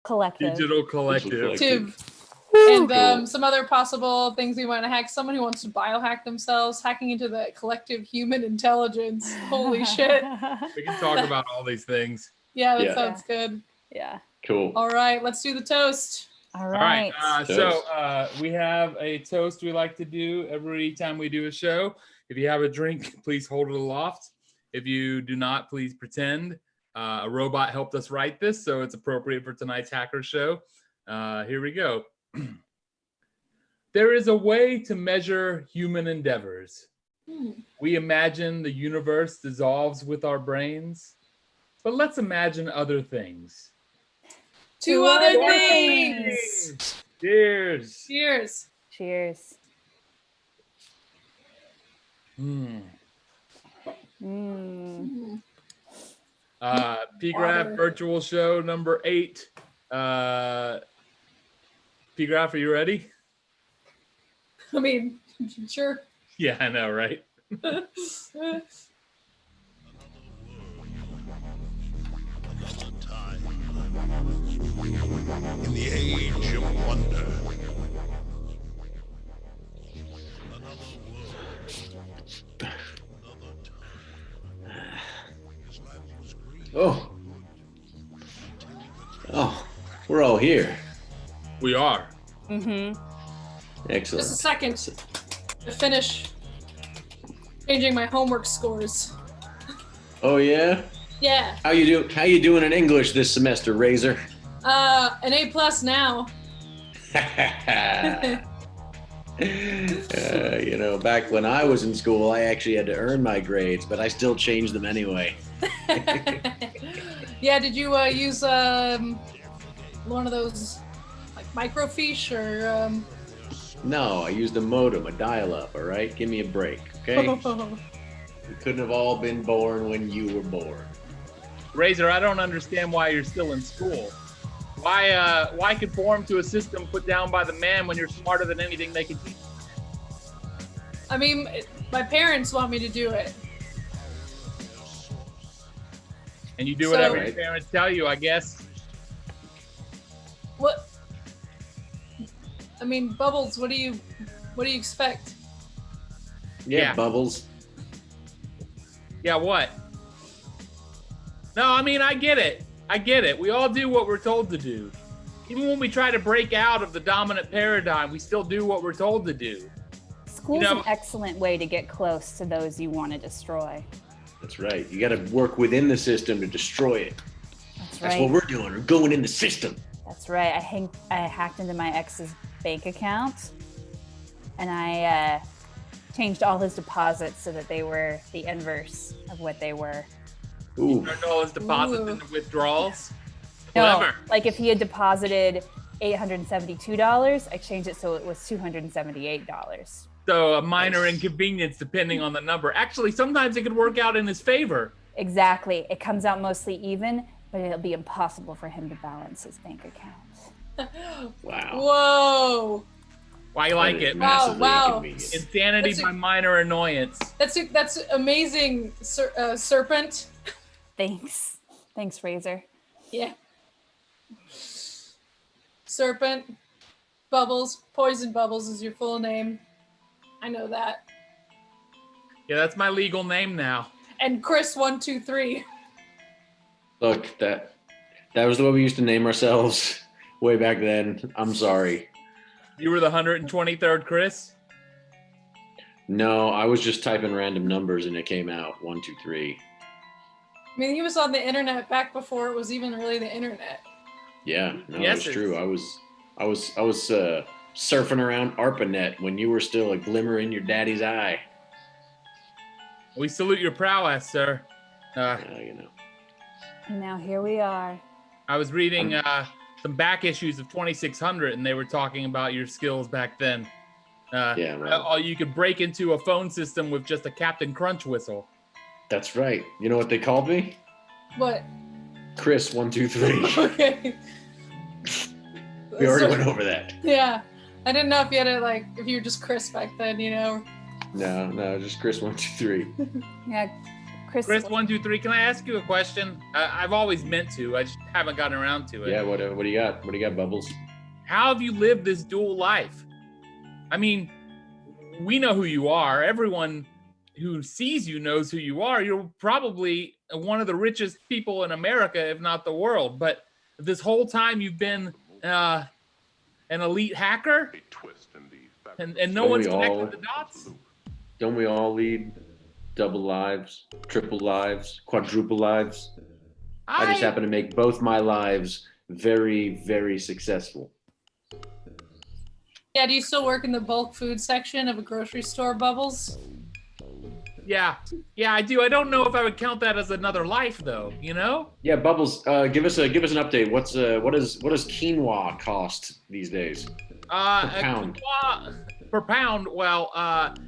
Collective. Digital collective. And some other possible things we want to hack. Someone who wants to biohack themselves, hacking into the collective human intelligence. Holy shit. We can talk about all these things. Yeah, that sounds good. Yeah. Cool. All right, let's do the toast. All right. So we have a toast we like to do every time we do a show. If you have a drink, please hold it aloft. If you do not, please pretend. A robot helped us write this, so it's appropriate for tonight's hacker show. Here we go. There is a way to measure human endeavors. We imagine the universe dissolves with our brains, but let's imagine other things. Two other things. Cheers. Cheers. Cheers. PGraph Virtual Show number 8. PGraph, are you ready? I mean, sure. Yeah, I know, right? Another time. In the age of wonder. Another world. Another time. His life was green. Oh, we're all here. We are. Excellent. Just a second to finish changing my homework scores. Oh yeah? Yeah. How you doing in English this semester, Razor? An A+ now. You know, back when I was in school, I actually had to earn my grades, but I still changed them anyway. Yeah, did you use one of those like microfiche or No, I used a modem, a dial-up, all right? Give me a break, okay? We couldn't have all been born when you were born. Razor, I don't understand why you're still in school. Why conform to a system put down by the man when you're smarter than anything they can teach? I mean, my parents want me to do it. And you do whatever your parents tell you, I guess. What? I mean, Bubbles, what do you expect? Yeah, Bubbles. Yeah, what? No, I mean, I get it. We all do what we're told to do. Even when we try to break out of the dominant paradigm, we still do what we're told to do. School's an excellent way to get close to those you want to destroy. That's right. You got to work within the system to destroy it. That's what we're doing. We're going in the system. That's right. I hacked into my ex's bank account, and I changed all his deposits so that they were the inverse of what they were. You turned all his deposits into withdrawals? No, Clever. like if he had deposited $872, I changed it so it was $278. So a minor inconvenience depending on the number. Actually, sometimes it could work out in his favor. Exactly. It comes out mostly even, but it'll be impossible for him to balance his bank account. Wow. Whoa. Why you like it? Wow. Insanity by minor annoyance. That's amazing, Serpent. Thanks, Razor. Yeah. Serpent, Bubbles, Poison Bubbles is your full name. I know that. Yeah, that's my legal name now. And Chris 123. Look, that was the way we used to name ourselves way back then. I'm sorry. You were the 123rd Chris? No, I was just typing random numbers and it came out 1, 2, 3. I mean, he was on the internet back before it was even really the internet. Yeah, no, it's true. I was surfing around ARPANET when you were still a glimmer in your daddy's eye. We salute your prowess, sir. You know. And now here we are. I was reading some back issues of 2600, and they were talking about your skills back then. Yeah, right. You could break into a phone system with just a Captain Crunch whistle. That's right. You know what they called me? What? Chris 1, 2, 3. Okay. We already went over that. Yeah. I didn't know if you had to, if you were just Chris back then, you know? No, just Chris 1, 2, 3. Yeah, Chris, Chris123, can I ask you a question? I've always meant to. I just haven't gotten around to it. Yeah, what do you got? What do you got, Bubbles? How have you lived this dual life? I mean, we know who you are. Everyone who sees you knows who you are. You're probably one of the richest people in America, if not the world. But this whole time you've been an elite hacker, and no one's connected the dots. Don't we all lead double lives, triple lives, quadruple lives? I just happen to make both my lives very, very successful. Yeah, do you still work in the bulk food section of a grocery store, Bubbles? Yeah, I do. I don't know if I would count that as another life, though. You know? Yeah, Bubbles. Give us an update. What does quinoa cost these days? Per pound. Per pound. Well,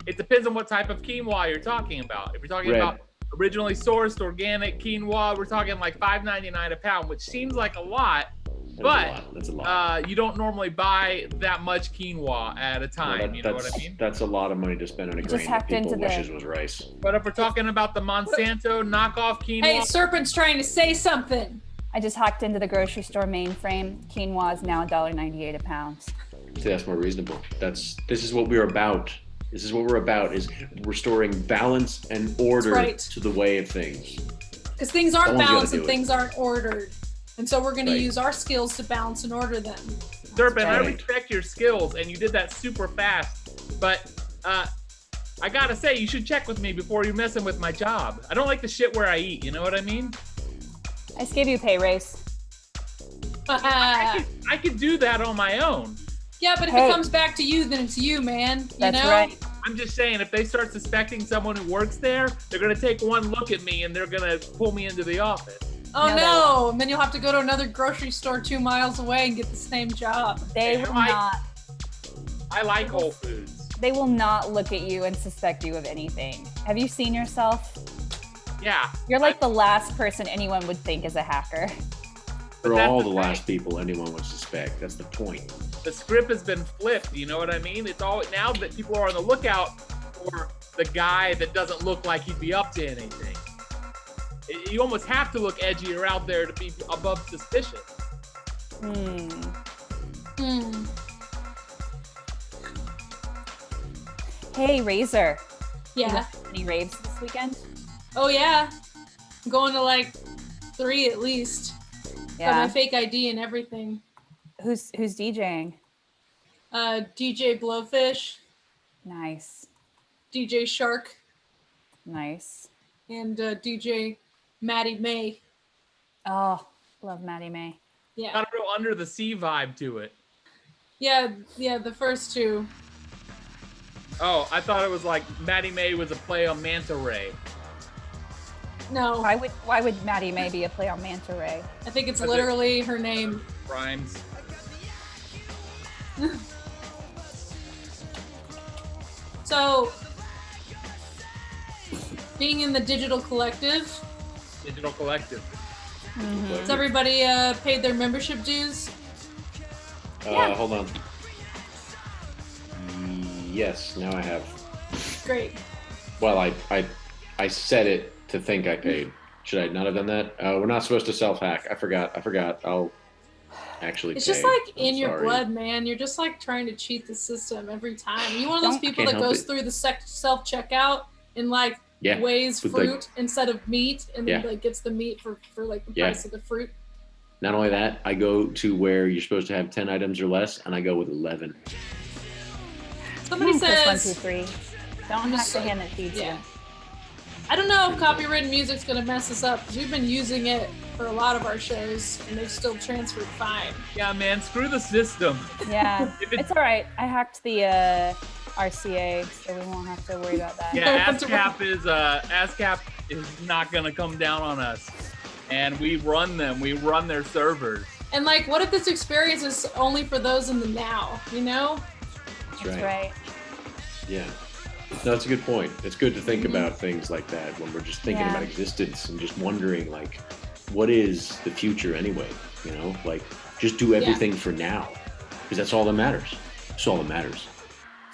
it depends on what type of quinoa you're talking about. If you're talking about originally sourced organic quinoa, we're talking like $5.99 a pound, which seems like a lot. That's a lot. You don't normally buy that much quinoa at a time. You know what I mean? That's a lot of money to spend on a grain that people wishes was rice. But if we're talking about the Monsanto knockoff quinoa, hey, Serpent's trying to say something. I just hacked into the grocery store mainframe. Quinoa is now $1.98 a pound. See, that's more reasonable. This is what we're about. This is what we're about: is restoring balance and order to the way of things. Because things aren't balanced and things aren't ordered. And so we're going to use our skills to balance and order them. Serpent, I respect your skills, and you did that super fast. But I gotta say, you should check with me before you're messing with my job. I don't like the shit where I eat. You know what I mean? I just gave you a pay raise. I could do that on my own. Yeah, but if it comes back to you, then it's you, man. That's right. I'm just saying, if they start suspecting someone who works there, they're gonna take one look at me and they're gonna pull me into the office. Oh no! And then you'll have to go to another grocery store 2 miles away and get the same job. They will not. I like Whole Foods. They will not look at you and suspect you of anything. Have you seen yourself? Yeah. You're like the last person anyone would think is a hacker. We're all the last people anyone would suspect. That's the point. The script has been flipped. You know what I mean? It's all now that people are on the lookout for the guy that doesn't look like he'd be up to anything. You almost have to look edgy or out there to be above suspicion. Hey, Razor. Yeah. Any raves this weekend? Oh yeah. I'm going to like 3 at least. Yeah. Got my fake ID and everything. Who's DJing? DJ Blowfish. Nice. DJ Shark. Nice. And DJ Maddie May. Oh, love Maddie May. Yeah. Got a real under the sea vibe to it. Yeah, the first 2. Oh, I thought it was like Maddie May was a play on Manta Ray. No. Why would Maddie May be a play on Manta Ray? I think it's literally her name. Rhymes. So, being in the digital collective. Has everybody paid their membership dues? Yeah. Hold on. Yes, now I have. Great. Well, I set it to think I paid. Should I not have done that? We're not supposed to self-hack. I forgot. I'll actually It's pay. just like in your sorry. blood, man. You're just like trying to cheat the system every time. You one of those people that goes through the self-checkout and like weighs fruit instead of meat, and then like gets the meat for like the price of the fruit. Not only that, I go to where you're supposed to have 10 items or less, and I go with 11. Somebody says 1, 2, 3. Don't hack the hand that feeds you. I don't know if copywritten music's gonna mess us up because we've been using it for a lot of our shows and they've still transferred fine. Yeah, man, screw the system. Yeah, it's all right. I hacked the RCA, so we won't have to worry about that. Yeah, ASCAP is not gonna come down on us, and we run them. We run their servers. And like, what if this experience is only for those in the now? You know? That's right. Yeah. No, that's a good point. It's good to think about things like that when we're just thinking about existence and just wondering, like, what is the future anyway? You know, like, just do everything for now, because that's all that matters. That's all that matters.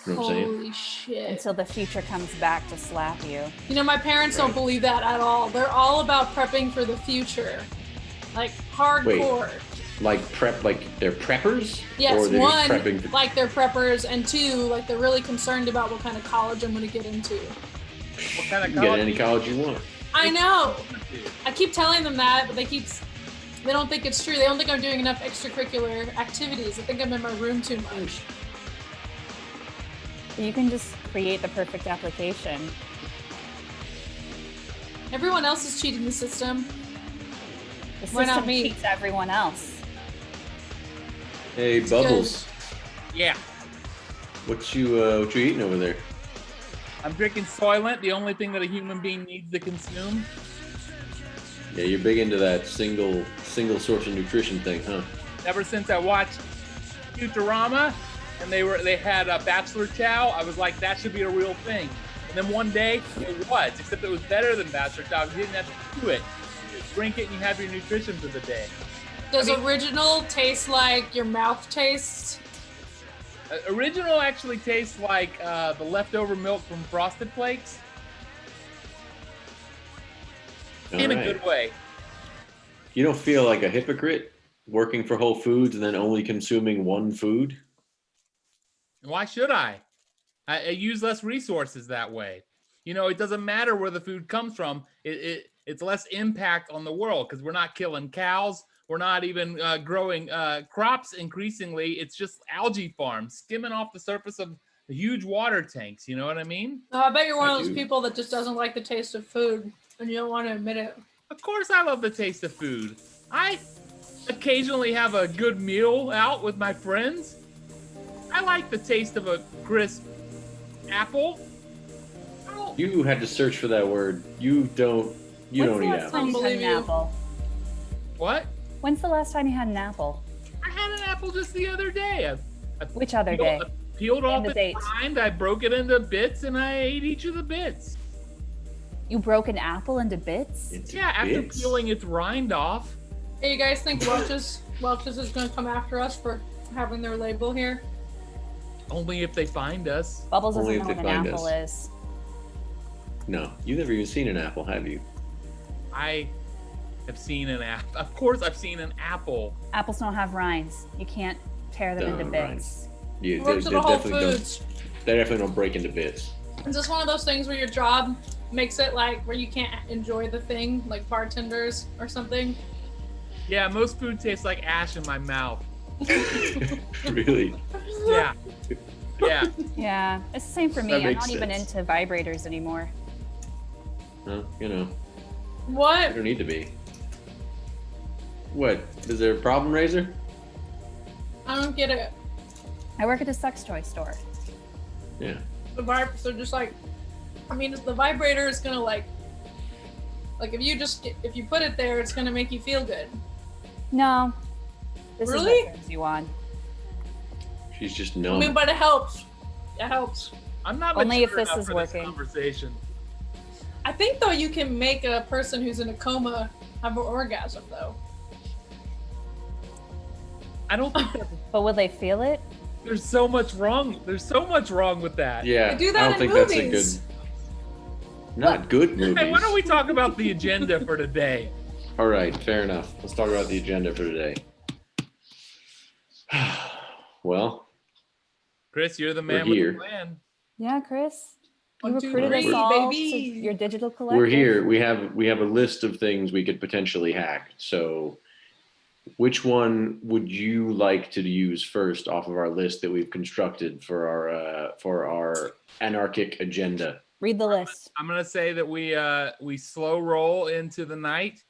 You know what I'm saying? Holy shit. Until the future comes back to slap you. You know, my parents don't believe that at all. They're all about prepping for the future. Like, hardcore. Like they're preppers? Yes, or they're one, just prepping for... like they're preppers, and two, like they're really concerned about what kind of college I'm going to get into. What kind of You can get any college you want. I know. I keep telling them that, but they don't think it's true. They don't think I'm doing enough extracurricular activities. I think I'm in my room too much. You can just create the perfect application. Everyone else is cheating the system. The Why not system me? cheats everyone else. Hey, Bubbles. Yeah. What you eating over there? I'm drinking Soylent, the only thing that a human being needs to consume. Yeah, you're big into that single source of nutrition thing, huh? Ever since I watched Futurama and they had a Bachelor Chow, I was like, that should be a real thing. And then one day it was, except it was better than Bachelor Chow. You didn't have to do it. You just drink it and you have your nutrition for the day. Does original taste like your mouth tastes? Original actually tastes like the leftover milk from Frosted Flakes. In a good way. You don't feel like a hypocrite working for Whole Foods and then only consuming one food? Why should I use less resources that way? You know, it doesn't matter where the food comes from. It's less impact on the world because we're not killing cows. We're not even growing crops increasingly. It's just algae farms skimming off the surface of the huge water tanks. You know what I mean? No, I bet you're one of those people that just doesn't like the taste of food and you don't want to admit it. Of course I love the taste of food. I occasionally have a good meal out with my friends. I like the taste of a crisp apple. You had to search for that word. You don't eat When's the last time apples. you had an apple? What? When's the last time you had an apple? I had an apple just the other day. Which other day? I peeled off the its date. rind, I broke it into bits, and I ate each of the bits. You broke an apple into bits? After peeling its rind off. Hey, you guys think Welch's is going to come after us for having their label here? Only if they find us. Bubbles doesn't Only know if what they an find apple is. No, you've never even seen an apple, have you? I have seen an apple. Of course I've seen an apple. Apples don't have rinds. You can't tear them into bits. Rinds. Yeah, Works at Whole Foods. They definitely don't break into bits. Is this one of those things where your job makes it like where you can't enjoy the thing, like bartenders or something? Yeah, most food tastes like ash in my mouth. Really? Yeah. Yeah. Yeah, it's the same for me. That I'm makes not even sense. into vibrators anymore. Huh? You know, you What? don't need to be. What? Is there a problem, Razor? I don't get it. I work at a sex toy store. Yeah. So just like, I mean, the vibrator is gonna like if you put it there, it's gonna make you feel good. No. This Really? is what turns you on. She's just I numb. mean, but it helps. It helps. I'm not Only mature if this enough is for working. Conversation. I think though you can make a person who's in a coma have an orgasm though. I don't think that's, But will they feel it? there's so much wrong. There's so much wrong with that. Yeah, They do that I don't in think movies. that's a good. Not good movies. Hey, why don't we talk about the agenda for today? All right, fair enough. Let's talk about the agenda for today. Well, Chris, you're the man We're with here. the plan. Yeah, Chris. You 1, 2, recruited us 3, all baby. to your digital collective. we're here. We have a list of things we could potentially hack. So, which one would you like to use first off of our list that we've constructed for our anarchic agenda? Read the list. I'm gonna say that we slow roll into the night.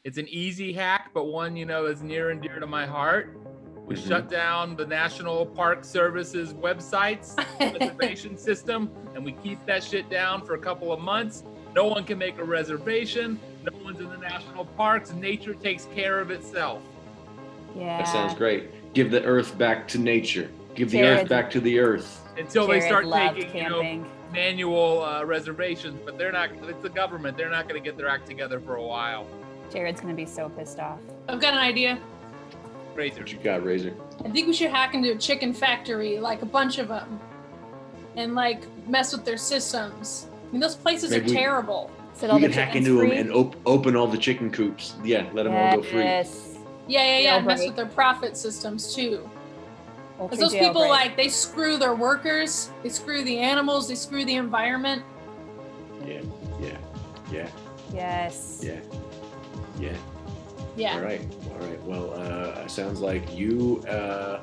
It's an easy hack, but one that's near and dear to my heart. We shut down the National Park Service's website's reservation system, and we keep that shit down for a couple of months. No one can make a reservation. No one's in the national parks. Nature takes care of itself. Yeah. That sounds great. Give the earth back to nature. Give the Jared. earth back to the earth. Until they Jared start loved taking, camping. manual reservations, but they're not. It's the government. They're not going to get their act together for a while. Jared's gonna be so pissed off. I've got an idea. Razor. What you got, Razor? I think we should hack into a chicken factory, like a bunch of them. and like mess with their systems. I mean, those places are terrible. So we can hack into them and open all the chicken coops. Yeah, let them all go free. Yeah. Mess with their profit systems too. Because those people, like, they screw their workers, they screw the animals, they screw the environment. Yeah. Yes. Yeah. All right. Well, sounds like you are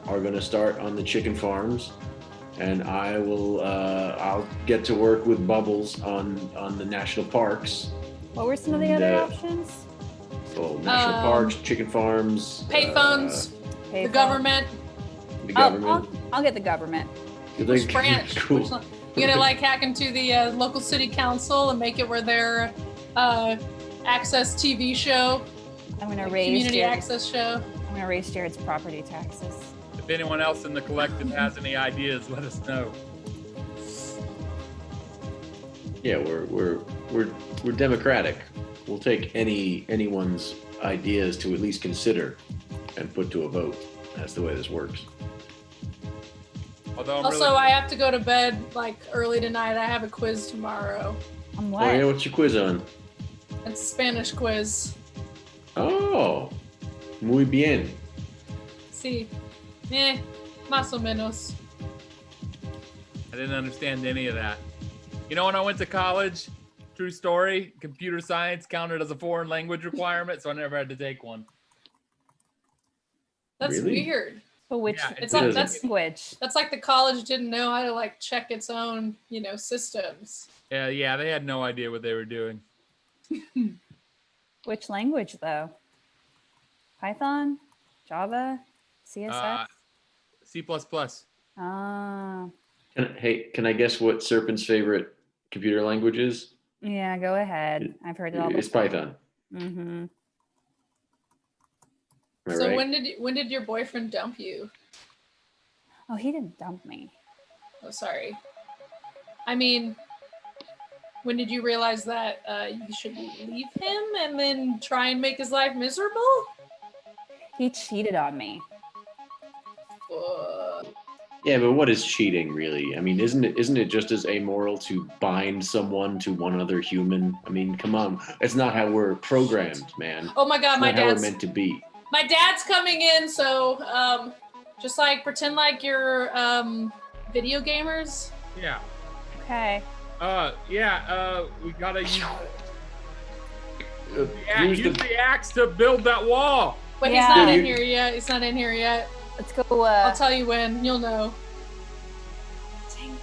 going to start on the chicken farms, and I will. I'll get to work with Bubbles on the national parks. What were some of the other options? Well, national parks, chicken farms, payphones, the government. The government. I'll get the government. Which branch? Cool. You're gonna like hack into the local city council and make it where their access TV show. I'm gonna raise community access show. I'm gonna raise Jared's property taxes. If anyone else in the collective has any ideas, let us know. Yeah, we're democratic. We'll take anyone's ideas to at least consider and put to a vote. That's the way this works. Also, I have to go to bed like early tonight. I have a quiz tomorrow. On what? Oh yeah, what's your quiz on? It's a Spanish quiz. Oh, muy bien. Sí. Más o menos. I didn't understand any of that. You know, when I went to college, true story, computer science counted as a foreign language requirement, so I never had to take one. That's really? Weird. But which? Yeah, it's like that's language. That's like the college didn't know how to like check its own, systems. Yeah, they had no idea what they were doing. Which language though? Python, Java, CSS, C++. Ah. Can I guess what Serpent's favorite computer language is? Yeah, go ahead. I've heard it all. It's Python. Mm-hmm. So right? when did your boyfriend dump you? Oh, he didn't dump me. Oh, sorry. I mean, when did you realize that you should leave him and then try and make his life miserable? He cheated on me. Yeah, but what is cheating really? I mean, isn't it just as amoral to bind someone to one other human? I mean, come on, it's not how we're programmed, man. Oh my God, it's my not how dad's we're meant to be. My dad's coming in, so just like pretend like you're video gamers. Yeah. Okay. We gotta use the axe to build that wall. But he's not in here yet. He's not in here yet. Let's go. I'll tell you when. You'll know. Dang.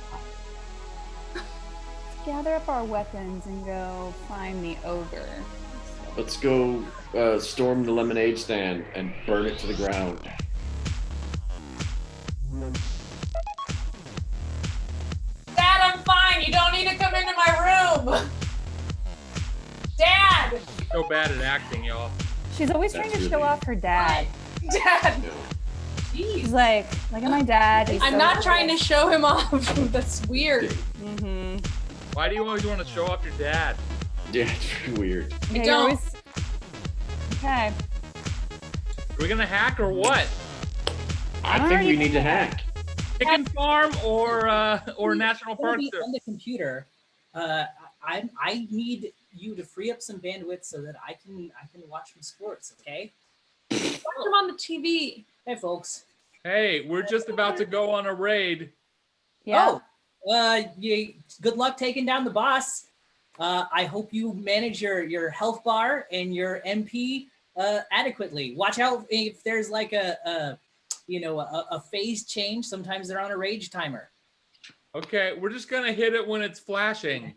Let's gather up our weapons and go find the ogre. Let's go storm the lemonade stand and burn it to the ground. Dad, I'm fine. You don't need to come into my room. Dad! So bad at acting, y'all. She's always trying to show off her dad. Dad! She's like, look at my dad. He's I'm so not cool. trying to show him off. That's weird. Mm-hmm. Why do you always want to show off your dad? Yeah, it's pretty weird. Yeah, don't. always... Okay. Are we gonna hack or what? I think we need to hack. Chicken farm or national park? On the computer, I need you to free up some bandwidth so that I can watch some sports. Okay. Watch him on the TV. Hey, folks. Hey, we're just about to go on a raid. Yeah. Good luck taking down the boss. I hope you manage your health bar and your MP adequately. Watch out if there's like a phase change. Sometimes they're on a rage timer. Okay, we're just gonna hit it when it's flashing.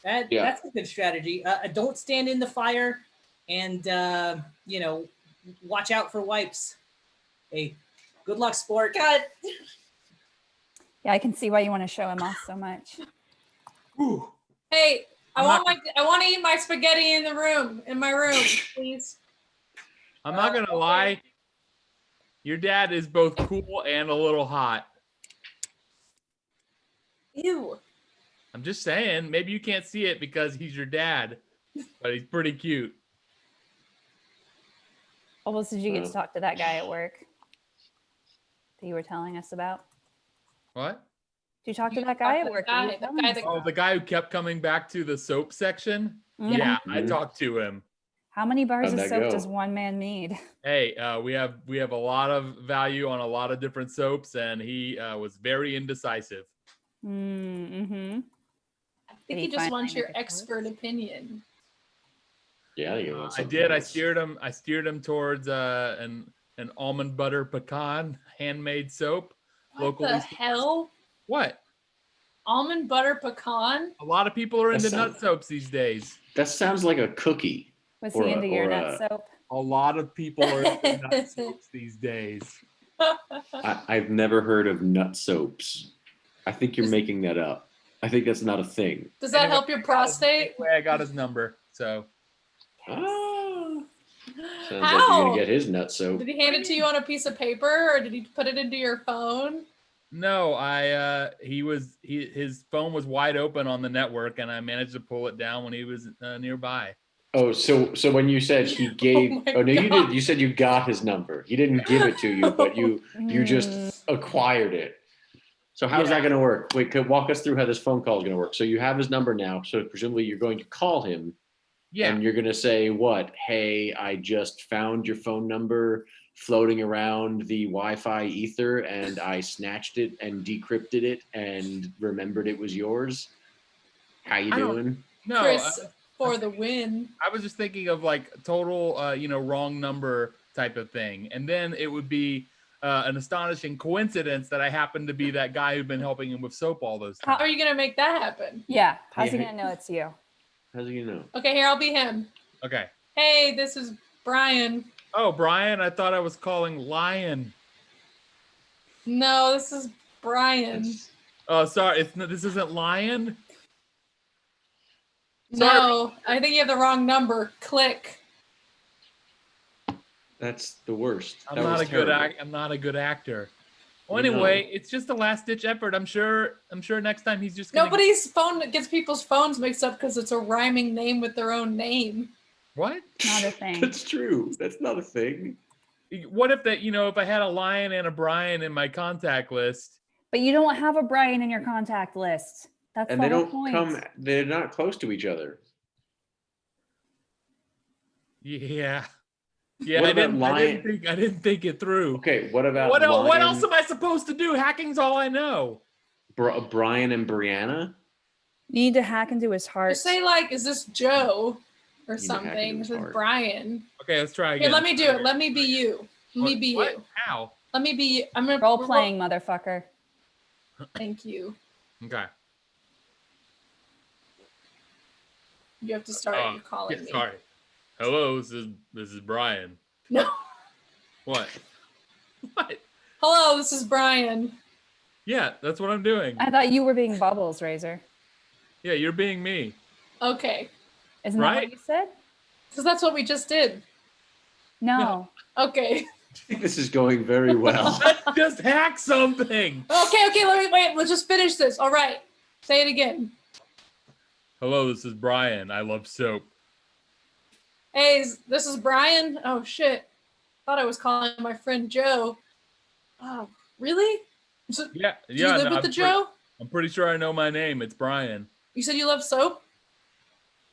That's a good strategy. Don't stand in the fire, and watch out for wipes. Hey, good luck, sport. God. Yeah, I can see why you want to show him off so much. Whew. Hey, I want to eat my spaghetti in my room, please. I'm not gonna lie. Your dad is both cool and a little hot. Ew. I'm just saying, maybe you can't see it because he's your dad, but he's pretty cute. Almost did you get to talk to that guy at work that you were telling us about? What? Did you talk to that guy at work? The guy who kept coming back to the soap section. Mm-hmm. Yeah, I talked to him. How many bars of soap does one man need? Hey, we have a lot of value on a lot of different soaps, and he was very indecisive. Mm-hmm. I think he just wants your expert opinion. Yeah, I did. I steered him towards an almond butter pecan handmade soap. What the hell? What? Almond butter pecan? A lot of people are into nut soaps these days. That sounds like a cookie. Was he into your nut soap? A lot of people are into nut soaps these days. I've never heard of nut soaps. I think you're making that up. I think that's not a thing. Does that help your prostate? I got his number, so. Sounds How? like you're gonna get his nut soap. Did he hand it to you on a piece of paper, or did he put it into your phone? No, his phone was wide open on the network, and I managed to pull it down when he was nearby. Oh, so when you said he gave, you did. You said you got his number. He didn't give it to you, but you just acquired it. So how's that going to work? Wait, walk us through how this phone call is going to work. So you have his number now. So presumably you're going to call him. Yeah. And you're going to say what? Hey, I just found your phone number floating around the Wi-Fi ether, and I snatched it and decrypted it and remembered it was yours. How you doing? No, Chris, for the win. I was just thinking of like total, wrong number type of thing. And then it would be an astonishing coincidence that I happen to be that guy who'd been helping him with soap all those times. How are you going to make that happen? Yeah. How's he going to know it's you? How's he going to know? Okay, here, I'll be him. Okay. Hey, this is Brian. Oh, Brian, I thought I was calling Lion. No, this is Brian. Oh, sorry. This isn't Lion? No, I think you have the wrong number. Click. That's the worst. I'm not a good actor. Well, anyway, it's just a last ditch effort. I'm sure next time he's just gonna... Nobody's phone gets people's phones mixed up because it's a rhyming name with their own name. What? Not a thing. That's true. That's not a thing. What if if I had a Lion and a Brian in my contact list? But you don't have a Brian in your contact list. That's and the they whole don't point. come. They're not close to each other. Yeah. What I didn't think it through. Okay, what about what else am I supposed to do? Hacking's all I know. Brian and Brianna? You need to hack into his heart. Just say like, is this Joe or something? This is Brian. Okay, let's try again. Here, let me do it. Let me be you. Let me be you. How? Let me be you. I'm role playing, motherfucker. Thank you. Okay. You have to start calling me. Sorry. Hello, this is Brian. No. What? What? Hello, this is Brian. Yeah, that's what I'm doing. I thought you were being Bubbles, Razor. Yeah, you're being me. Okay. Isn't that what you said? Because that's what we just did. No. Okay. I think this is going very well. Let's just hack something. Okay, let's just finish this. All right. Say it again. Hello, this is Brian. I love soap. Hey, this is Brian. Oh, shit. Thought I was calling my friend Joe. Oh, really? Yeah. Do you live with the Joe? I'm pretty sure I know my name. It's Brian. You said you love soap?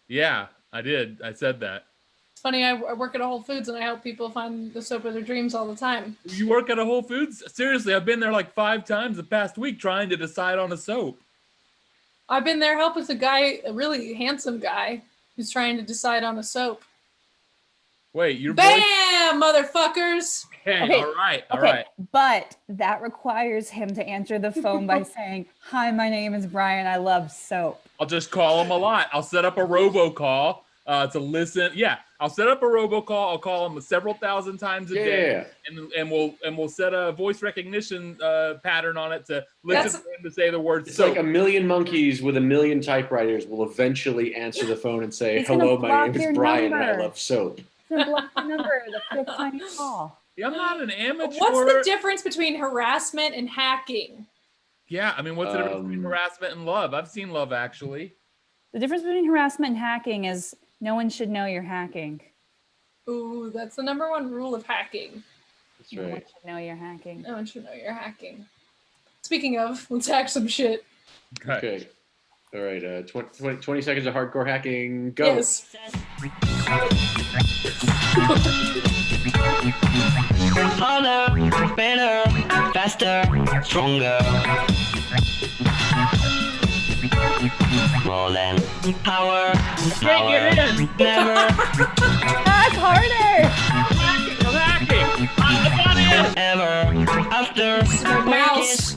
Yeah, I did. I said that. It's funny, I work at a Whole Foods and I help people find the soap of their dreams all the time. You work at a Whole Foods? Seriously, I've been there like 5 times the past week trying to decide on a soap. I've been there helping a really handsome guy who's trying to decide on a soap. Wait, you're BAM, motherfuckers! Hey, okay. All right. But that requires him to answer the phone by saying, "Hi, my name is Brian. I love soap." I'll just call him a lot. I'll set up a robocall to listen. Yeah, I'll set up a robocall. I'll call him several thousand times a day, and we'll set a voice recognition pattern on it to listen for him to say the word It's soap. like a million monkeys with a million typewriters will eventually answer the phone and say, "Hello, my name is Brian, and I love soap." The block number, the fifth time you call. Yeah, I'm not an amateur. What's the difference between harassment and hacking? Yeah, I mean, what's the difference between harassment and love? I've seen Love Actually. The difference between harassment and hacking is no one should know you're hacking. Ooh, that's the #1 rule of hacking. That's right. No one should know you're hacking. No one should know you're hacking. Speaking of, let's hack some shit. Okay. All right. 20 seconds of hardcore hacking. Go. Yes. Harder, better, faster, stronger. More than power. Can't get in. Never. Hack harder! I'm hacking. I got in. Ever. After. My mouse.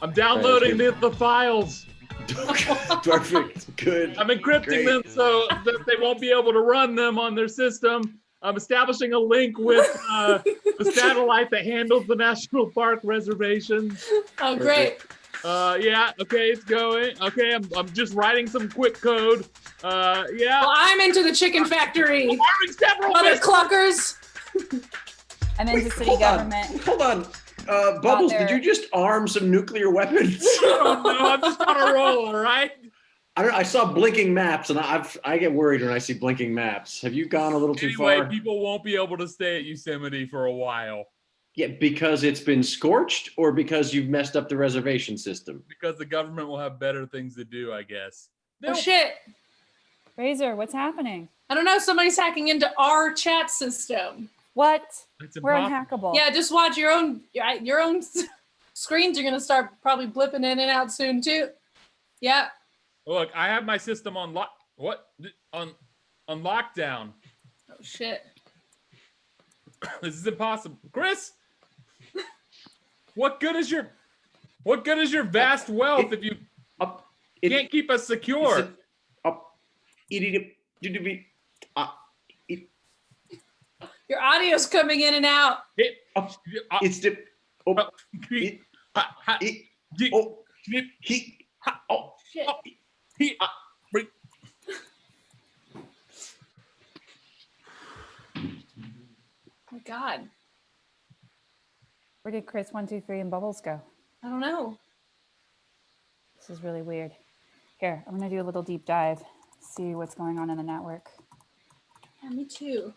I'm downloading the files. Perfect. Good. I'm encrypting Great. them so that they won't be able to run them on their system. I'm establishing a link with the satellite that handles the national park reservations. Oh, great. Yeah, okay, it's going. Okay, I'm just writing some quick code. Yeah. Well, I'm into the chicken factory. Arming several Mother missiles. cluckers. I'm into city Hold government. Hold on. Bubbles, did you just arm some nuclear weapons? Oh, no, I'm just on a roll, all right? I saw blinking maps, and I get worried when I see blinking maps. Have you gone a little too Anyway, far? people won't be able to stay at Yosemite for a while. Yeah, because it's been scorched, or because you've messed up the reservation system? Because the government will have better things to do, I guess. Oh, shit. Razor, what's happening? I don't know. Somebody's hacking into our chat system. What? It's We're impossible. unhackable. Yeah, just watch your own screens are going to start probably blipping in and out soon, too. Yeah. Look, I have my system on on lockdown. Oh, shit. This is impossible. Chris, what good is your vast wealth if you can't keep us secure? Your audio's coming in and out. It's the Shit. Oh, my God. Where did Chris 1, 2, 3 and Bubbles go? I don't know. This is really weird. Here, I'm gonna do a little deep dive, see what's going on in the network. Yeah, me too.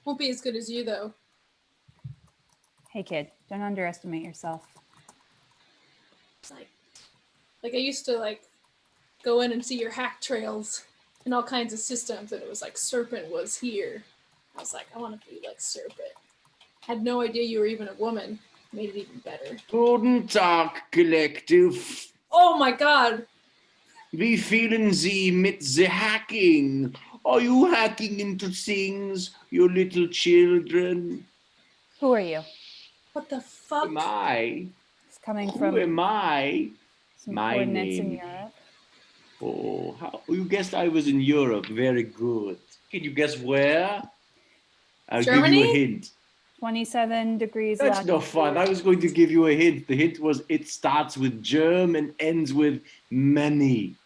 Won't be as good as you, though. Hey kid, don't underestimate yourself. It's like I used to like go in and see your hack trails in all kinds of systems, and it was like Serpent was here. I was like, I want to be like Serpent. Had no idea you were even a woman. Made it even better. Guten Tag, Collective. Oh my God. Wie fühlen Sie mit the hacking? Are you hacking into things, you little children? Who are you? What the fuck? Who am I? It's coming from Who am I? some My coordinates in name. Europe. Oh, how you guessed I was in Europe. Very good. Can you guess where? I'll give you Germany? a hint. 27 degrees That's no fun. I was going to give you a hint. The hint was it starts with germ and ends with many.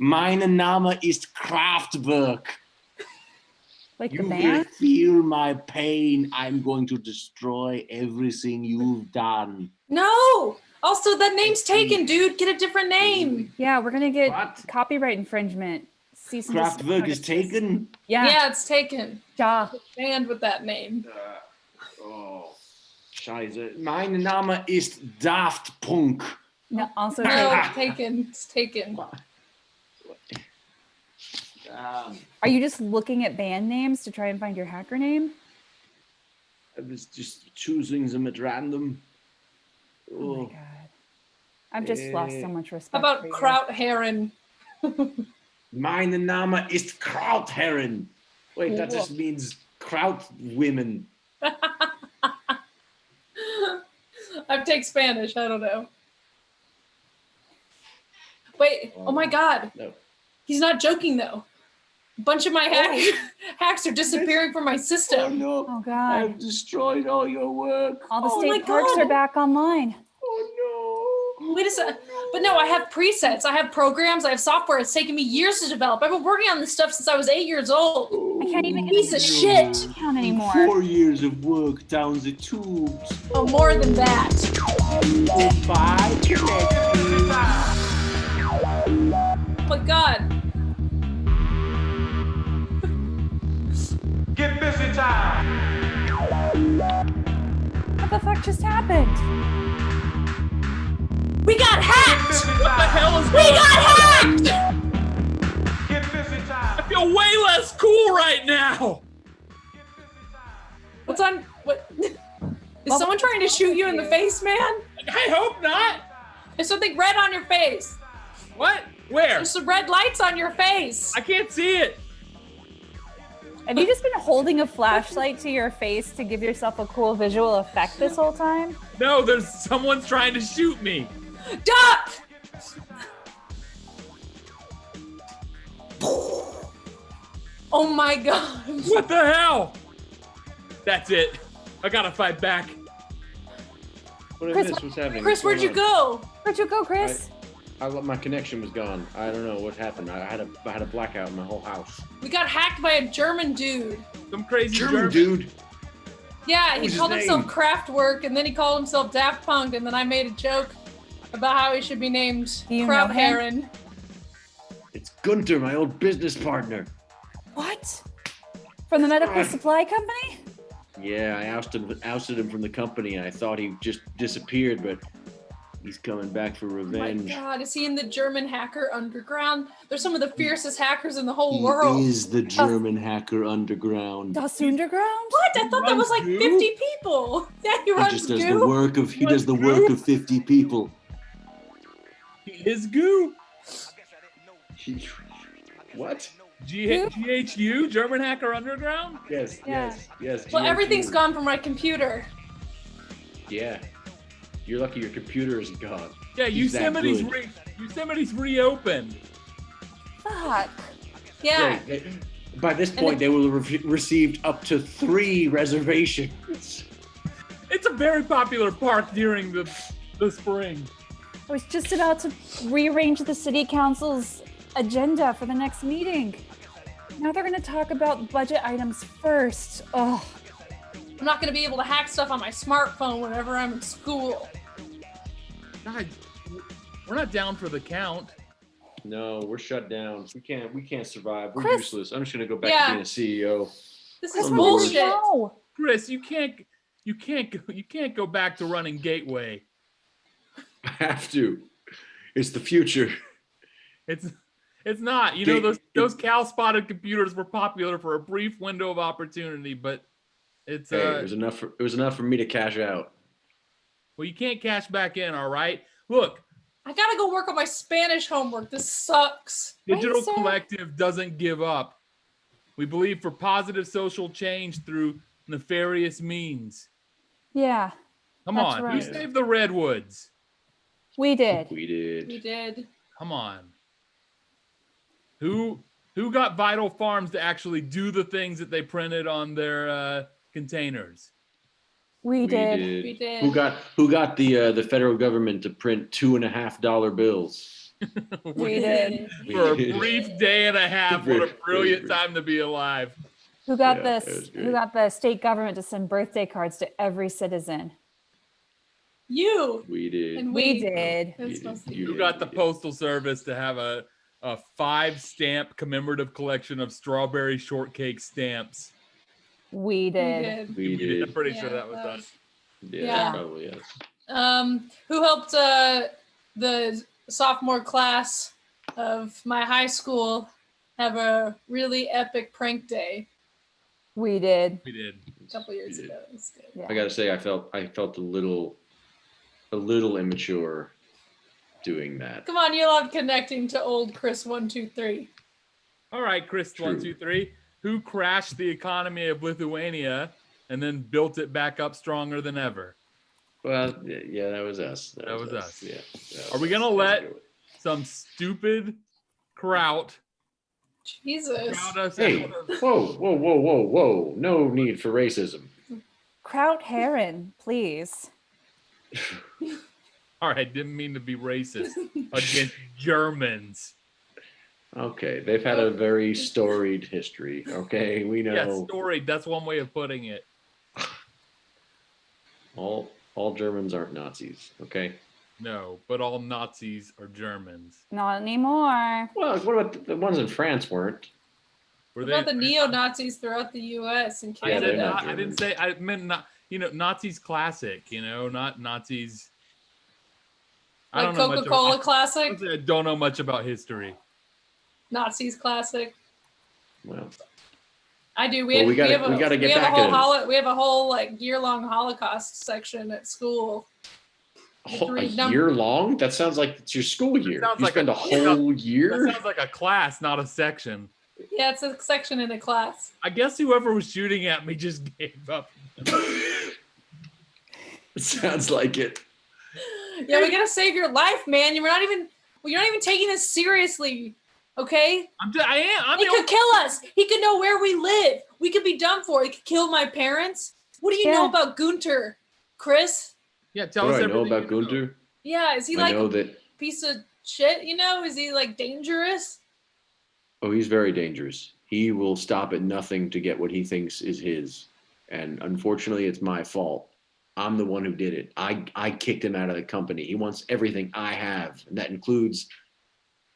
Mein Name ist Kraftwerk. Like the You will band? feel my pain. I'm going to destroy everything you've done. No. Also, that name's taken, dude. Get a different name. Yeah, we're gonna get What? copyright infringement. Cease and desist Kraftwerk is notices. taken? Yeah. Yeah, it's taken. Ja. Banned with that name. Oh, scheiße. Mein Name ist Daft Punk. No, also No, take- it's taken. It's taken. Are you just looking at band names to try and find your hacker name? I was just choosing them at random. Oh my god. I've just lost so much respect. How about for you. Kraut Heron? Mein Name ist Krautherren. Wait, that just means kraut women. I take Spanish. I don't know. Wait. Oh my God. No. He's not joking though. A bunch of my hacks are disappearing from my Oh system. no. Oh god. I've destroyed all your work. All the Oh my state parks God. are back online. Oh Wait a second. But no, I have presets. I have programs. I have software. It's taken me years to develop. I've been working on this stuff since I was 8 years old. no. I can't even get Piece of shit. count anymore. 4 years of work down the tubes. Oh, more than that. Bye. Oh my God. Get busy time. the fuck just happened? We got hacked! What the hell is We going got on? hacked! I feel way less cool right now. What's on? What? Is someone trying to shoot you in the face, man? I hope not. There's something red on your face. What? Where? There's some red lights on your face. I can't see it. Have you just been holding a flashlight to your face to give yourself a cool visual effect this whole time? No, there's someone's trying to shoot me. Duck! Oh my god. What the hell? That's it. I gotta fight back. What Chris, is this? What's happening? Chris, where'd you go? Where'd you go, Chris? My connection was gone. I don't know what happened. I had a blackout in my whole house. We got hacked by a German dude. Some crazy German dude. Yeah, he was his called himself name? Kraftwerk, and then he called himself Daft Punk, and then I made a joke about how he should be named Do you know him? Krautherren. It's Gunter, my old business partner. What? From the medical supply company? Yeah, I ousted him from the company, and I thought he just disappeared, but he's coming back for Oh my revenge. god, is he in the German hacker underground? They're some of the fiercest hackers in the whole He world. is the German hacker underground. Das Underground? What? I thought that was like Runs 50 people. Yeah, he He runs just does goo. the work of 50 people. His goo. What? GHU, German Hacker Underground? Yes, Yeah. yes. Well, everything's GHU. gone from my computer. Yeah. You're lucky your computer isn't gone. Yeah, He's that Yosemite's good. Yosemite's reopened. Fuck. Yeah. By this point, they will have received up to 3 reservations. It's a very popular park during the spring. I was just about to rearrange the city council's agenda for the next meeting. Now they're going to talk about budget items first. Oh, I'm not going to be able to hack stuff on my smartphone whenever I'm in school. God, we're not down for the count. No, we're shut down. We can't survive. We're Chris. useless. I'm just gonna go back Yeah. to being a CEO. This Chris, is Oh, where did bullshit. you go? Chris, you can't go back to running Gateway. I have to. It's the future. It's not. You know, those cow-spotted computers were popular for a brief window of opportunity, but it's Hey, it was enough for me to cash out. well, you can't cash back in, all right? Look, I got to go work on my Spanish homework. This sucks. Digital Right, sir? Collective doesn't give up. We believe for positive social change through nefarious means. Yeah, Come That's on, right. who saved the redwoods? we did. We did. We did. Come on. Who got Vital Farms to actually do the things that they printed on their containers? We did. We did. Who got the federal government to print $2.50 bills? We did. For a brief day and a half. What a Brief, brilliant brief. time to be alive. Who got Yeah, this? it was Who great. got the state government to send birthday cards to every citizen? You. We did. And We did. It's mostly You Who did. got the Postal Service to have a 5-stamp commemorative collection of strawberry shortcake stamps? We We did. did. We I'm did. pretty Yeah, sure that was that done. was- Yeah, Yeah. probably yes. Who helped the sophomore class of my high school have a really epic prank day We did. We did. a couple years We did. ago? It was good. Yeah. I gotta say, I felt a little immature doing that. Come on, you love connecting to old Chris 123. All right, Chris, True. 1, 2, 3. Who crashed the economy of Lithuania and then built it back up stronger than ever? Well, yeah, that was us. That was us. Yeah. that Are we was gonna us. let some stupid kraut Jesus. crowd us Hey, out of- whoa! No need for racism. Kraut Heron, please. All right, didn't mean to be racist against Germans. Okay, they've had a very storied history. Okay, we know Yeah, storied. That's one way of putting it. all Germans aren't Nazis. Okay. No, but all Nazis are Germans. Not anymore. Well, what about the ones in France weren't? What about the neo-Nazis throughout the U.S. and Canada? I didn't say. I meant not. Nazis classic. Not Nazis. I don't know Coca-Cola classic. I don't know much about history. Nazis classic. Well, I do. We have a whole year-long Holocaust section at school. A year long? That sounds like it's your school year. You spend a whole year? That sounds like a class, not a section. Yeah, it's a section in a class. I guess whoever was shooting at me just gave up. It sounds like it. Yeah, we gotta save your life, man. You're not even taking this seriously. Okay? I am. He could kill us. He could know where we live. We could be done for. He could kill my parents. What do you know about Gunter, Chris? Yeah, tell us everything. What do I know about Gunter? Yeah, is he a piece of shit? Is he dangerous? Oh, he's very dangerous. He will stop at nothing to get what he thinks is his. And unfortunately, it's my fault. I'm the one who did it. I kicked him out of the company. He wants everything I have, and that includes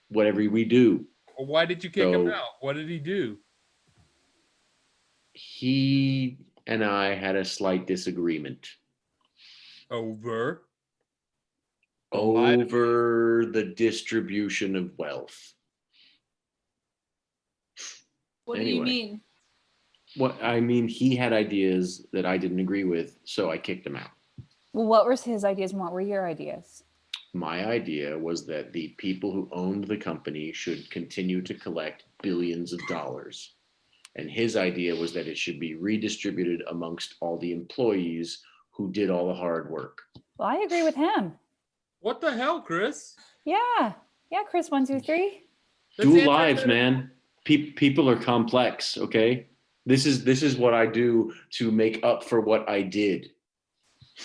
whatever we do. Well, why did you kick him out? What did he do? He and I had a slight disagreement. Over the distribution of wealth. What do you mean? What I mean, he had ideas that I didn't agree with, so I kicked him out. Well, what were his ideas and what were your ideas? My idea was that the people who owned the company should continue to collect billions of dollars. And his idea was that it should be redistributed amongst all the employees who did all the hard work. Well, I agree with him. What the hell, Chris? Yeah, Chris, 1, 2, 3. Dual lives, man. People are complex, okay? This is what I do to make up for what I did.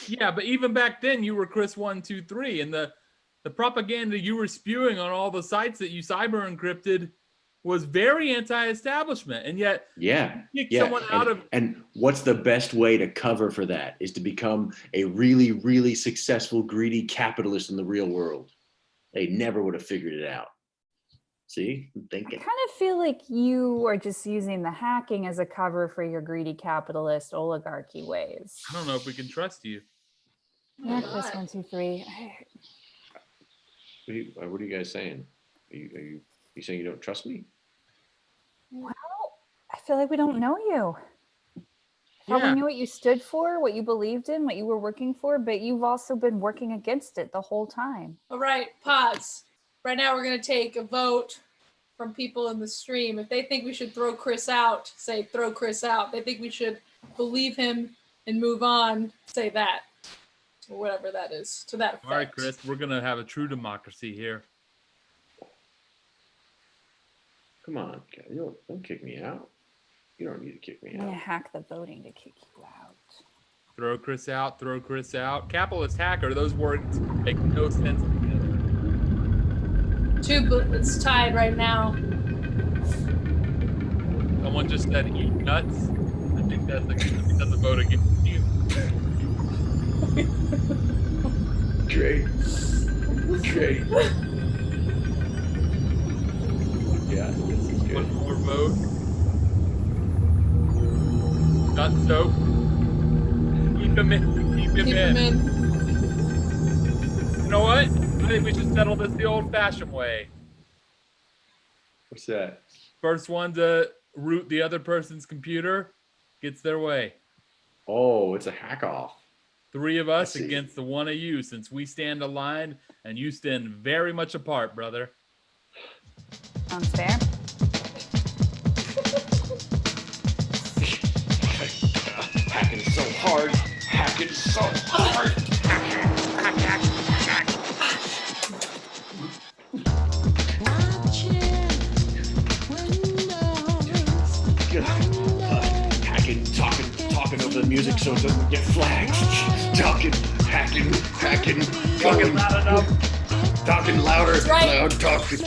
Yeah, but even back then, you were Chris 1, 2, 3, and the propaganda you were spewing on all the sites that you cyber encrypted was very anti-establishment, and yet someone out of. And what's the best way to cover for that is to become a really, really successful, greedy capitalist in the real world. They never would have figured it out. See, I'm thinking. I kind of feel like you are just using the hacking as a cover for your greedy capitalist oligarchy ways. I don't know if we can trust you. Yeah, Chris 1, 2, 3. What are you guys saying? Are you saying you don't trust me? Well, I feel like we don't know you. I thought we knew what you stood for, what you believed in, what you were working for, but you've also been working against it the whole time. All right, pause. Right now we're going to take a vote from people in the stream. If they think we should throw Chris out, say throw Chris out. If they think we should believe him and move on, say that. Or whatever that is, to that effect. All right, Chris, we're going to have a true democracy here. Come on, don't kick me out. You don't need to kick me out. I'm going to hack the voting to kick you out. Throw Chris out, throw Chris out. Capitalist hacker, those words make no sense. It's tied right now. Someone just said eat nuts. I think that's a vote against you. Great. Yeah, this is good. One more vote. Nut soap. Keep him in. You know what? I think we should settle this the old-fashioned way. What's that? First one to root the other person's computer gets their way. Oh, it's a hack off. 3 of us against the 1 of you, since we stand aligned and you stand very much apart, brother. Sounds fair. Hacking so hard. Hacking, talking over the music so it doesn't get flagged. Hacking. Talking loud enough. Talking louder. That's right. Loud, talking.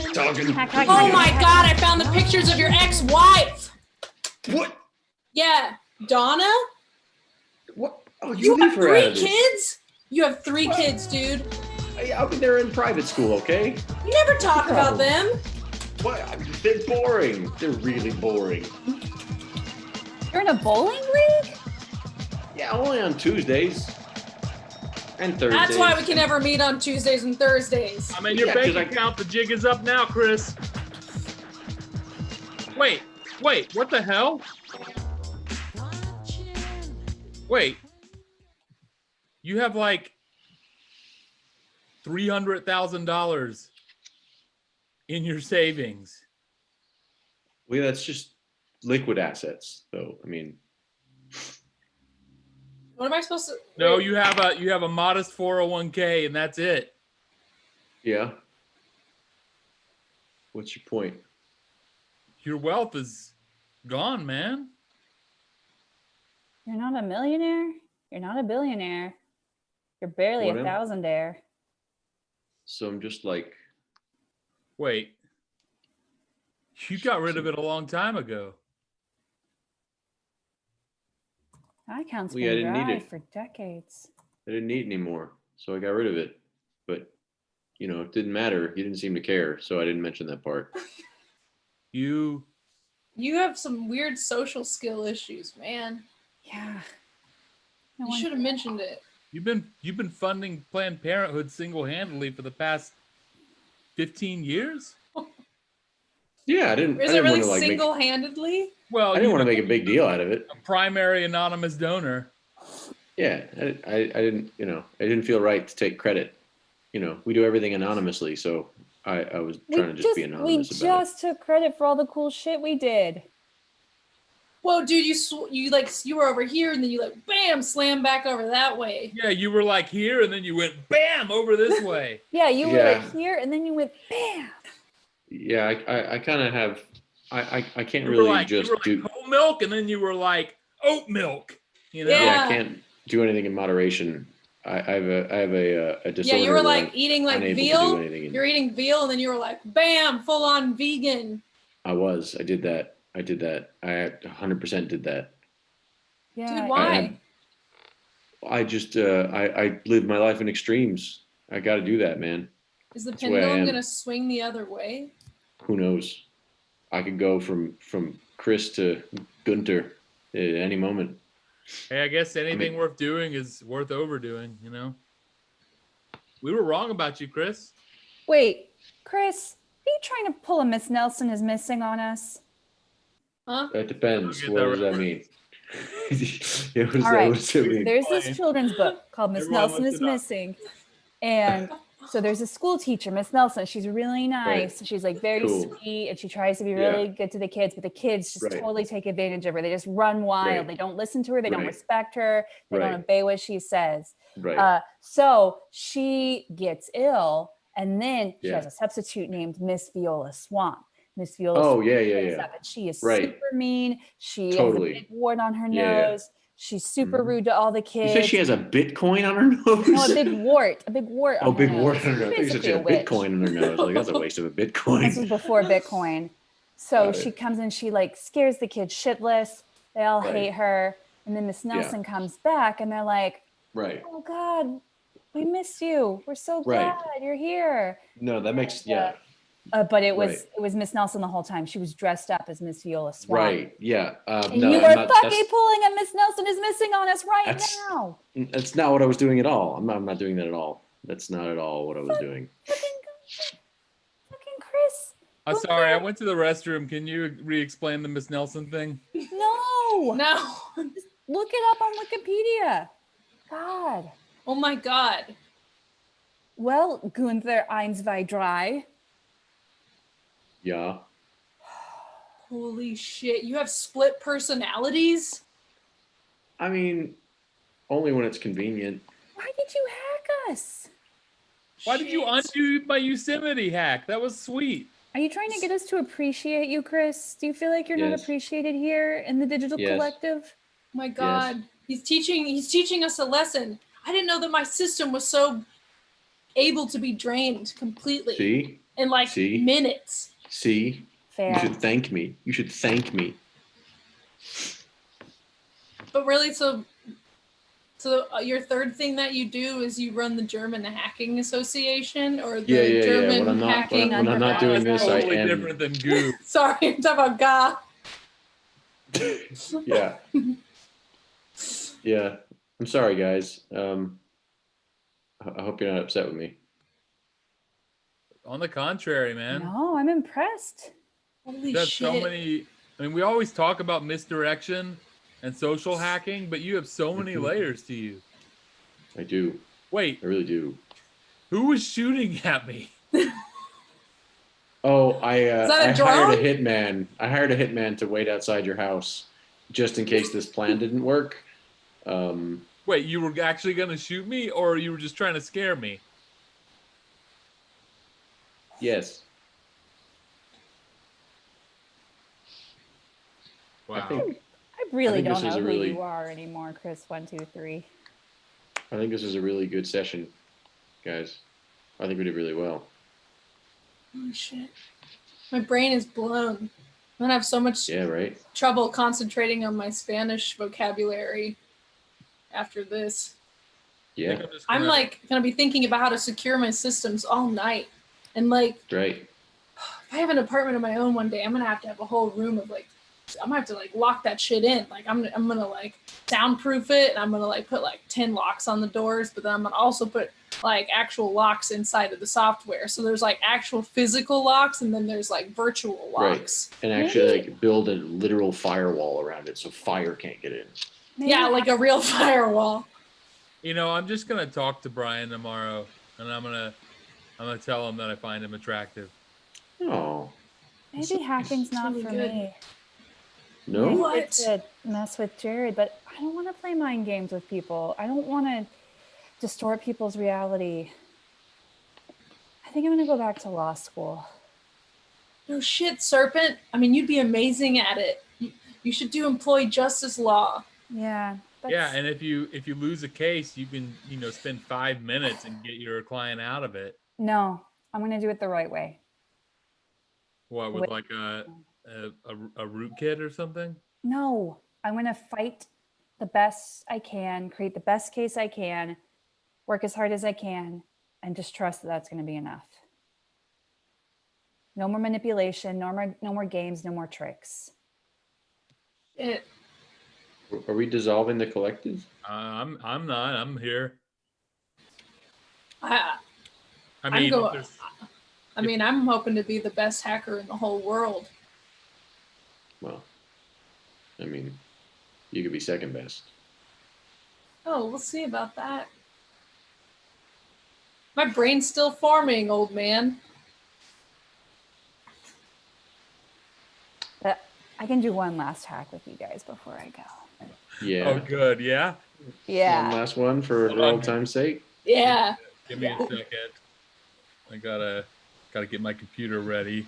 Oh my God, I found the pictures of your ex-wife. What? Yeah, Donna? What? Oh, You leave have her out 3 of this. kids? You have 3 kids, dude. I mean, they're in private school, okay? You never talk about them. What? They're boring. They're really boring. You're in a bowling league? Yeah, only on Tuesdays and Thursdays. That's why we can never meet on Tuesdays and Thursdays. I mean, your bank account, the jig is up now, Chris. Wait, what the hell? Wait. You have like $300,000 in your savings. Well, that's just liquid assets, though. I mean, What am I supposed to? No, you have a modest 401k, and that's it. yeah. What's your point? Your wealth is gone, man. You're not a millionaire. You're not a billionaire. You're barely What a am- thousandaire. So I'm just like, Wait. You got rid of it a long time ago. My account's Well, yeah, I been didn't need dry it. for decades. I didn't need it anymore, so I got rid of it. But it didn't matter. You didn't seem to care, so I didn't mention that part. You have some weird social skill issues, man. Yeah. You should have mentioned it. You've been funding Planned Parenthood single-handedly for the past 15 years? Yeah, I didn't. Is I it didn't really want to like single-handedly? Well, I didn't want to make a big deal out of it. A primary anonymous donor. Yeah, I didn't. I didn't feel right to take credit. We do everything anonymously, so I was trying to just be anonymous We about just took credit for all the cool shit we did. Whoa, dude, you were over here and then you like bam slam back over that way. Yeah, you were like here and then you went bam over this way. Yeah, you were Yeah. like here and then you went bam. it. Yeah, I kind of have. I can't You were really like, just you were do. like whole milk and then you were like oat milk. Yeah. Yeah, I can't do anything in moderation. I have a disorder. Yeah, you were where like I'm eating like unable to veal. do anything in- You're eating veal and then you were like bam, full on vegan. I did that. I 100% did that. Yeah. Dude, why? I just I live my life in extremes. I got to do that, man. Is the That's the way I pendulum am. gonna swing the other way? Who knows? I could go from Chris to Gunter at any moment. Hey, I guess anything worth doing is worth overdoing, We were wrong about you, Chris. Wait, Chris, are you trying to pull a Miss Nelson is missing on us? Huh? That depends. I don't get What that does that mean? Yeah, what does All that- right. what does that mean? There's Fine. this children's book called Miss Everyone Nelson look is it up. Missing. And so there's a school teacher, Miss Nelson. She's really nice. Right. She's like very Cool. sweet and she tries to be Yeah. really good to the kids, but the kids just Right. totally take advantage of her. They just run wild. Right. They don't listen to her. They don't Right. respect her. They don't Right. obey what she says. Right. So she gets ill and then she Yeah. has a substitute named Miss Viola Swamp. Miss Viola Oh, Swamp yeah, shows yeah. up and she is Right. super mean. She Totally. has a big wart on her Yeah. nose. She's super Mhm. rude to all the You kids. said she has a Bitcoin on her nose? No, a big wart. A big wart. Oh, on her big nose. wart on her nose. I thought you said Basically she a had a witch. Bitcoin on her nose. Like, that's a waste of a This Bitcoin. was before Bitcoin. So Got it. she comes in, she like scares the kids shitless. They all Right. hate her. And then Miss Nelson comes back and they're like, Right. oh God, we miss you. We're so Right. glad you're here. No, that makes, yeah. But it was Right. it was Miss Nelson the whole time. She was dressed up as Miss Viola Swan. Right. Yeah. And No, you I'm were not- fucking pulling a Miss Nelson is missing on us right That's- now. That's not what I was doing at all. I'm not doing that at all. That's not at all what I was doing. Fucking Chris. I'm sorry, I went to the restroom. Can you re-explain the Miss Nelson thing? No. No. Look it up on Wikipedia. God. Oh my god. Well, Gunther Einsweidrei. Yeah. Holy shit. You have split personalities? I mean, only when it's convenient. Why did you hack us? Why did you Shit. undo my Yosemite hack? That was sweet. Are you trying to get us to appreciate you, Chris? Do you feel like you're not Yes. appreciated here in the digital Yes. collective? Oh my god. He's teaching us a lesson. I didn't know that my system was so able to be drained completely See? in like See? minutes. See? Fair. You should thank me. You should thank me. But really, so So your third thing that you do is you run the German Hacking Association or the German When I'm not doing this, I totally am different than goo. Sorry, I'm talking about GA. yeah. Yeah. I'm sorry, guys. I hope you're not upset with me. On the contrary, man. No, I'm impressed. Holy That's shit. so many. I mean, we always talk about misdirection and social hacking, but you have so many layers to you. I do. Wait, I really do. who was shooting at me? Oh, I hired a drone? hitman. I hired a hitman to wait outside your house just in case this plan didn't work. Wait, you were actually going to shoot me, or you were just trying to scare me? Yes. Wow. I really don't know who you are anymore, Chris123. I think this is a really good session, guys. I think we did really well. Holy shit. My brain is blown. I'm gonna have so much trouble concentrating on my Spanish vocabulary after this. Yeah. I'm like gonna be thinking about how to secure my systems all night. And like if I have an apartment of my own one day, I'm gonna have a whole room of like I'm gonna have to like lock that shit in. Like I'm gonna like soundproof it, and I'm gonna like put like 10 locks on the doors, but then I'm gonna also put like actual locks inside of the software. So there's like actual physical locks, and then there's like virtual locks. Right. And actually like build a literal firewall around it so fire can't get in. Yeah, like a real firewall. You know, I'm just gonna talk to Brian tomorrow, and I'm gonna tell him that I find him attractive. Oh. Maybe hacking's not for me. No? I like to mess with Jared, but I don't want to play mind games with people. I don't want to distort people's reality. I think I'm going to go back to law school. No shit, Serpent. I mean, you'd be amazing at it. You should do employee justice law. Yeah. Yeah, and if you lose a case, you can, spend 5 minutes and get your client out of it. No, I'm going to do it the right way. What, with like a rootkit or something? No, I'm going to fight the best I can, create the best case I can, work as hard as I can, and just trust that that's going to be enough. No more manipulation, no more games, no more tricks. Are we dissolving the collective? I'm not. I'm here. I'm hoping to be the best hacker in the whole world. Well, I mean, you could be second best. Oh, we'll see about that. My brain's still forming, old man. But I can do one last hack with you guys before I go. Yeah. Oh, good. Yeah? Yeah. One last one for old time's sake? Yeah. Give me a second. I gotta get my computer ready.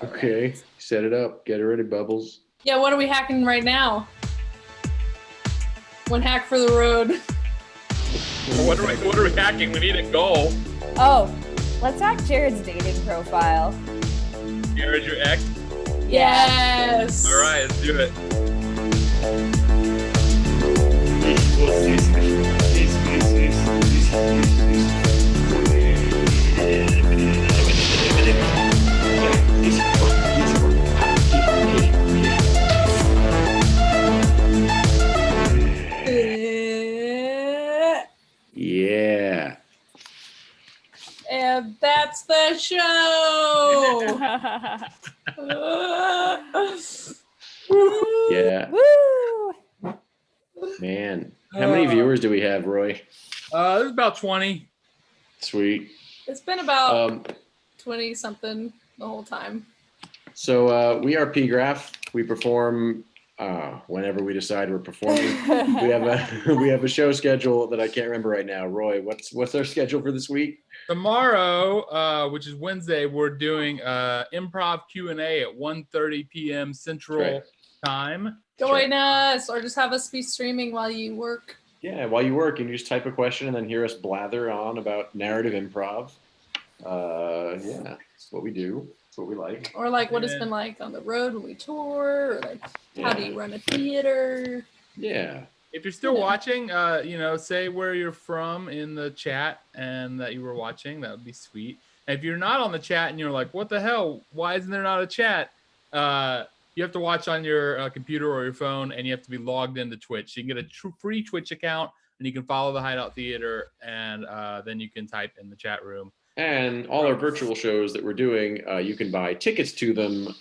Okay. Set it up. Get it ready, Bubbles. Yeah, what are we hacking right now? One hack for the road. What are we hacking? We need a goal. Oh, let's hack Jared's dating profile. Jared, your ex? Yes. All right, let's do it. Yeah. And that's the show. Yeah. Woo! Man. How many viewers do we have, Roy? There's about 20. Sweet. It's been about 20 something the whole time. So we are PGraph. We perform whenever we decide we're performing. we have a show schedule that I can't remember right now. Roy, what's our schedule for this week? Tomorrow, which is Wednesday, we're doing improv Q&A at 1:30 p.m. Central Time. Join us, or just have us be streaming while you work. Yeah, while you work, and you just type a question and then hear us blather on about narrative improv. Yeah, that's what we do. That's what we like. Or like what it's been like on the road when we tour, or like how do you run a theater? Yeah. If you're still watching, say where you're from in the chat and that you were watching. That would be sweet. And if you're not on the chat and you're like, what the hell? Why isn't there not a chat? You have to watch on your computer or your phone, and you have to be logged into Twitch. You can get a free Twitch account, and you can follow the Hideout Theater, and then you can type in the chat room. And all our virtual shows that we're doing, you can buy tickets to them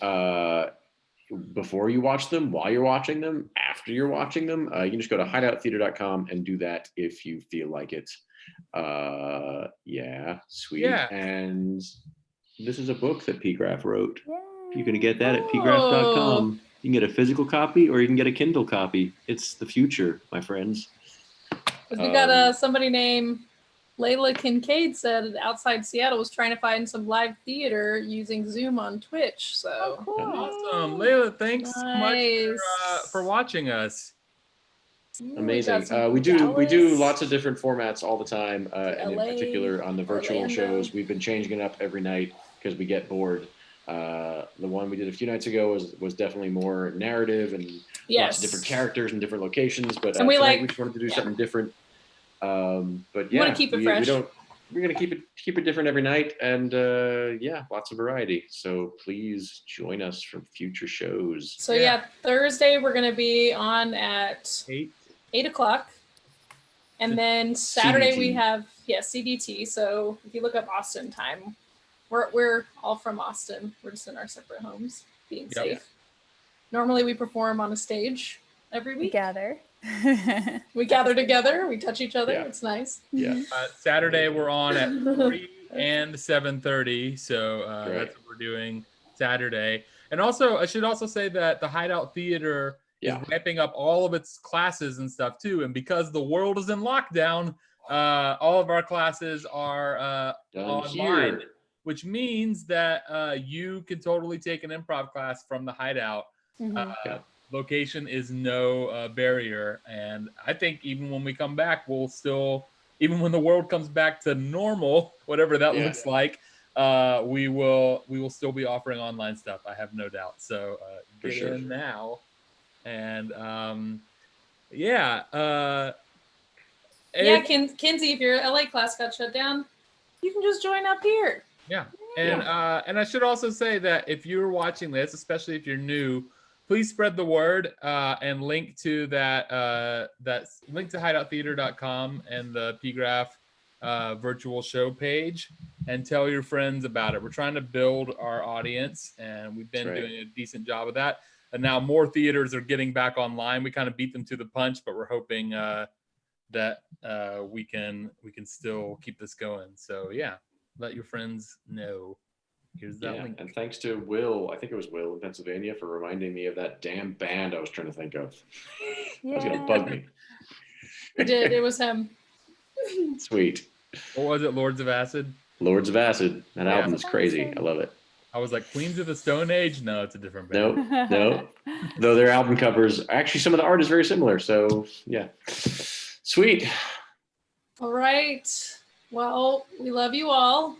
before you watch them, while you're watching them, after you're watching them. You can just go to hideouttheater.com and do that if you feel like it. Yeah, sweet. Yeah. And this is a book that PGraph wrote. Yay. You're going to get that at pgraph.com. You can get a physical copy or you can get a Kindle copy. It's the future, my friends. We got somebody named Layla Kincaid said outside Seattle was trying to find some live theater using Zoom on Twitch. So cool. Awesome. Layla, thanks so much for watching us. Amazing. We do lots of different formats all the time, and in particular on the virtual shows, we've been changing it up every night because we get bored. The one we did a few nights ago was definitely more narrative and lots of different characters and different locations. But and we just wanted to do something different. But yeah, want to keep it fresh. We're gonna keep it different every night, and lots of variety. So please join us for future shows. So Thursday we're gonna be on at 8 o'clock, and then Saturday CDT. we have CDT. So if you look up Austin time, we're all from Austin. We're just in our separate homes, being safe. Normally we perform on a stage every week. We gather together, we touch each other. It's nice. Saturday we're on at 3 and 7:30, so that's what we're doing Saturday. And also I should also say that the Hideout Theater is ramping up all of its classes and stuff too, and because the world is in lockdown, all of our classes are online, which means that you can totally take an improv class from the Hideout. Location is no barrier, and I think even when we come back, we'll still, even when the world comes back to normal, whatever that looks like, we will still be offering online stuff. I have no doubt. So get in now, and Kinsey, if your LA class got shut down, you can just join up here. And I should also say that if you're watching this, especially if you're new, please spread the word and link to that link to hideouttheater.com and the PGraph Virtual Show page, and tell your friends about it. We're trying to build our audience, and we've been doing a decent job of that. And now more theaters are getting back online. We kind of beat them to the punch, but we're hoping that we can still keep this going. So let your friends know. Here's that link. And thanks to Will, I think it was Will in Pennsylvania, for reminding me of that damn band I was trying to think of. That was gonna bug me. It did. It was him. Sweet. What was it? Lords of Acid? Lords of Acid. That album is crazy. I love it. I was like, Queens of the Stone Age? No, it's a different band. No. Though their album covers, actually some of the art is very similar. So sweet. All right. Well, we love you all.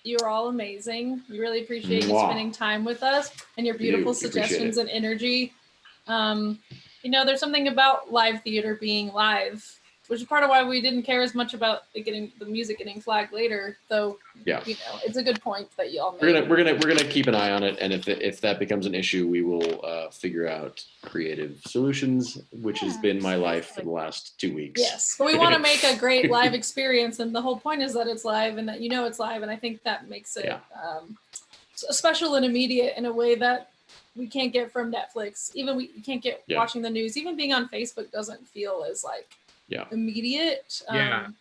You're all amazing. We really appreciate you spending time with us and your beautiful suggestions and energy. There's something about live theater being live, which is part of why we didn't care as much about the music getting flagged later. Though, it's a good point that you all made. We're gonna keep an eye on it, and if that becomes an issue, we will figure out creative solutions, which has been my life for the last 2 weeks. Yes, but we want to make a great live experience, and the whole point is that it's live and that it's live, and I think that makes it special and immediate in a way that we can't get from Netflix. Even we can't get watching the news. Even being on Facebook doesn't feel as immediate.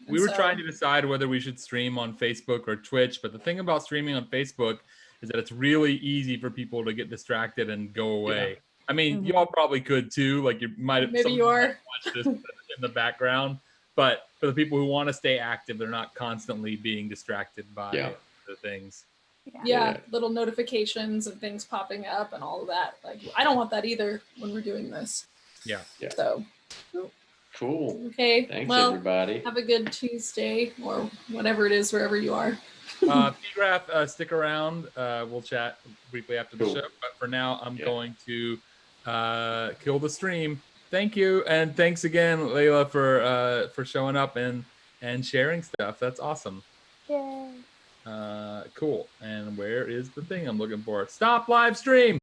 We were trying to decide whether we should stream on Facebook or Twitch, but the thing about streaming on Facebook is that it's really easy for people to get distracted and go away. I mean, y'all probably could too. Like you might have watched this in the background, but for the people who want to stay active, they're not constantly being distracted by the things. Little notifications and things popping up and all of that. Like I don't want that either when we're doing this. So cool. Okay. Thanks, everybody. Have a good Tuesday or whatever it is wherever you are. PGraph, stick around. We'll chat briefly after the show. But for now, I'm going to kill the stream. Thank you, and thanks again, Layla, for showing up and sharing stuff. That's awesome. Yay. Cool. And where is the thing I'm looking for? Stop live stream.